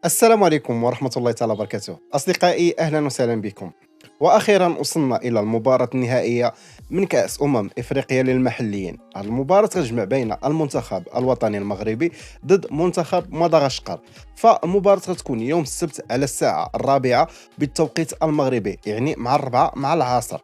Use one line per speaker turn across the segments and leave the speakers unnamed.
السلام عليكم ورحمة الله تعالى وبركاته. أصدقائي أهلا وسهلا بكم. وأخيرا وصلنا إلى المباراة النهائية من كأس إفريقيا للمحليين. هذه المباراة تجمع بين المنتخب الوطني المغربي ضد منتخب مدغشقر. فالمباراة غتكون يوم السبت على الساعة 4 بالتوقيت المغربي، يعني مع 4 مع العصر.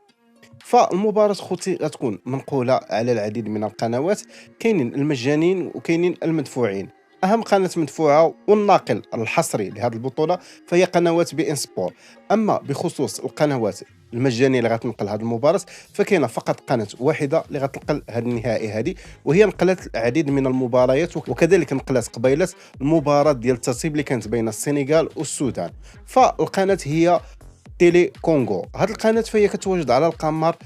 فالمباراة خوتي غتكون منقولة على العديد من القنوات، كاينين المجانين وكاينين المدفوعين. أهم قناة مدفوعة والناقل الحصري لهذه البطولة فهي قنوات بي إن سبور. أما بخصوص القنوات المجانية اللي غتنقل هذه المباراة فكاينة فقط قناة واحدة اللي غتنقل هذا النهائي هذه، وهي نقلت العديد من المباريات وكذلك نقلت قبيلة المباراة ديال الترتيب اللي كانت بين السنغال والسودان. فالقناة هي تيلي كونغو. هذه القناه فهي كتواجد على القمر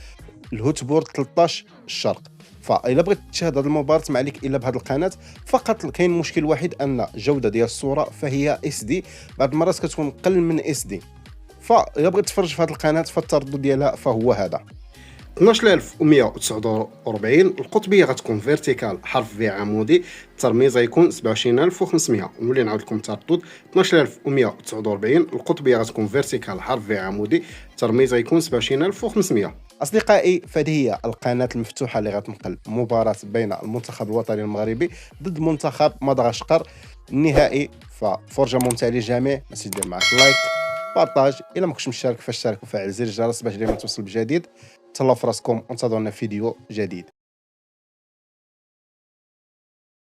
الهوتبورد 13 الشرق. فإلا بغيت تشاهد هذه المباراة ما عليك الا بهذه القناه فقط. كاين مشكل واحد ان الجوده ديال الصوره فهي اس دي، بعض المرات كتكون اقل من اس دي. فإلا بغيت تفرج في هذه القناه فالتردد ديالها فهو هذا 12149. القطبيه غتكون فيرتيكال حرف في عمودي، الترميز غيكون 27500. نولي نعاود لكم التردد 12149. القطبيه غتكون فيرتيكال حرف في عمودي، الترميز غيكون 27500. اصدقائي فهذه هي القناه المفتوحه اللي غتنقل مباراه بين المنتخب الوطني المغربي ضد منتخب مدغشقر النهائي. ففرجه ممتعه للجميع. ما تنسيش دير معك لايك بارطاج، الا ما كنتش مشترك فاشترك وفعل زر الجرس باش ديما توصل بجديد. تهلاو في راسكم وانتظرونا في فيديو جديد.